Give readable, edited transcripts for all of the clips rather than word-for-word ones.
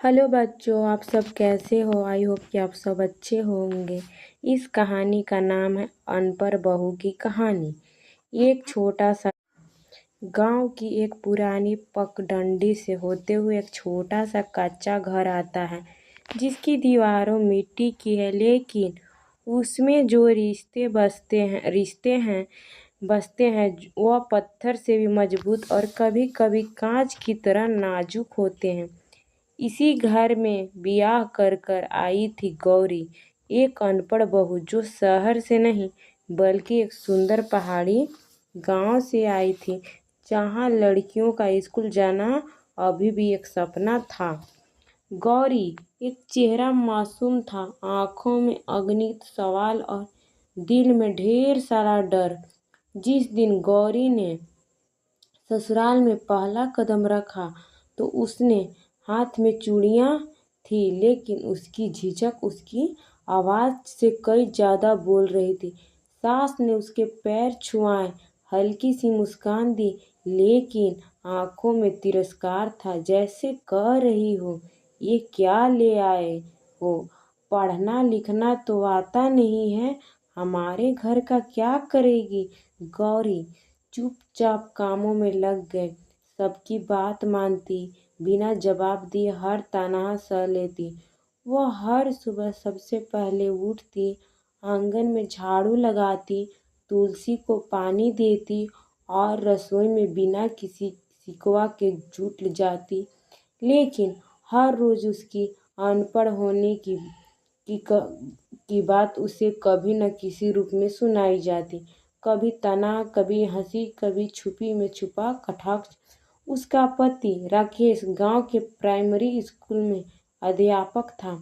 Hello बच्चों, आप सब कैसे हो। आई होप कि आप सब अच्छे होंगे। इस कहानी का नाम है अनपढ़ बहू की कहानी। एक छोटा सा गांव की एक पुरानी पगडंडी से होते हुए एक छोटा सा कच्चा घर आता है, जिसकी दीवारों मिट्टी की है, लेकिन उसमें जो रिश्ते हैं बसते हैं वह पत्थर से भी मजबूत और कभी कभी कांच की तरह नाजुक होते हैं। इसी घर में ब्याह कर कर आई थी गौरी, एक अनपढ़ बहू जो शहर से नहीं बल्कि एक सुंदर पहाड़ी गांव से आई थी, जहां लड़कियों का स्कूल जाना अभी भी एक सपना था। गौरी एक चेहरा मासूम था, आंखों में अगणित सवाल और दिल में ढेर सारा डर। जिस दिन गौरी ने ससुराल में पहला कदम रखा तो उसने हाथ में चूड़ियां थी, लेकिन उसकी झिझक उसकी आवाज़ से कई ज़्यादा बोल रही थी। सास ने उसके पैर छुआए, हल्की सी मुस्कान दी, लेकिन आंखों में तिरस्कार था, जैसे कह रही हो, ये क्या ले आए हो, पढ़ना लिखना तो आता नहीं है, हमारे घर का क्या करेगी। गौरी चुपचाप कामों में लग गए, सबकी बात मानती, बिना जवाब दिए हर ताना सह लेती। वह हर सुबह सबसे पहले उठती, आंगन में झाड़ू लगाती, तुलसी को पानी देती और रसोई में बिना किसी शिकवा के जुट जाती। लेकिन हर रोज उसकी अनपढ़ होने की बात उसे कभी न किसी रूप में सुनाई जाती। कभी तना, कभी हंसी, कभी छुपी में छुपा कटाक्ष। उसका पति राकेश गांव के प्राइमरी स्कूल में अध्यापक था,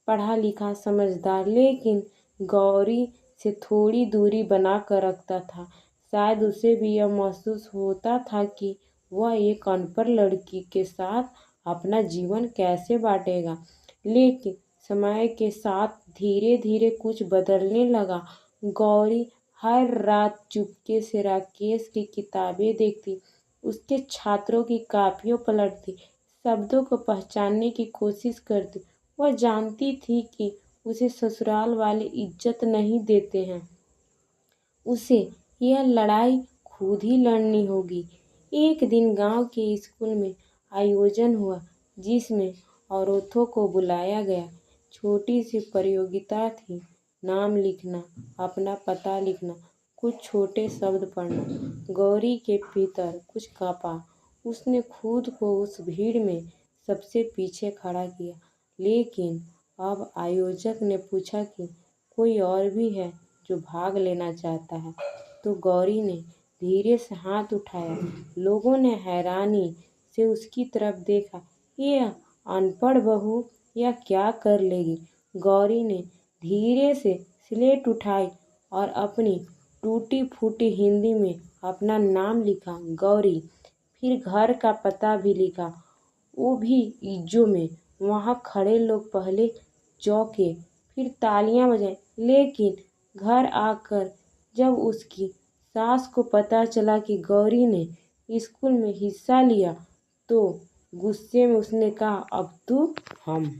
पढ़ा लिखा समझदार, लेकिन गौरी से थोड़ी दूरी बना कर रखता था। शायद उसे भी यह महसूस होता था कि वह एक अनपढ़ लड़की के साथ अपना जीवन कैसे बांटेगा। लेकिन समय के साथ धीरे धीरे कुछ बदलने लगा। गौरी हर रात चुपके से राकेश की किताबें देखती, उसके छात्रों की कापियों पलटती, शब्दों को पहचानने की कोशिश करती। वह जानती थी कि उसे ससुराल वाले इज्जत नहीं देते हैं, उसे यह लड़ाई खुद ही लड़नी होगी। एक दिन गांव के स्कूल में आयोजन हुआ, जिसमें औरतों को बुलाया गया। छोटी सी प्रतियोगिता थी, नाम लिखना, अपना पता लिखना, कुछ छोटे शब्द पढ़ना। गौरी के भीतर कुछ कांपा। उसने खुद को उस भीड़ में सबसे पीछे खड़ा किया, लेकिन अब आयोजक ने पूछा कि कोई और भी है जो भाग लेना चाहता है, तो गौरी ने धीरे से हाथ उठाया। लोगों ने हैरानी से उसकी तरफ देखा। ये अनपढ़ बहू या क्या कर लेगी। गौरी ने धीरे से स्लेट उठाई और अपनी टूटी फूटी हिंदी में अपना नाम लिखा, गौरी। फिर घर का पता भी लिखा, वो भी इज्जो में। वहाँ खड़े लोग पहले चौंके, फिर तालियां बजाई, लेकिन घर आकर जब उसकी सास को पता चला कि गौरी ने स्कूल में हिस्सा लिया, तो गुस्से में उसने कहा, अब तो हम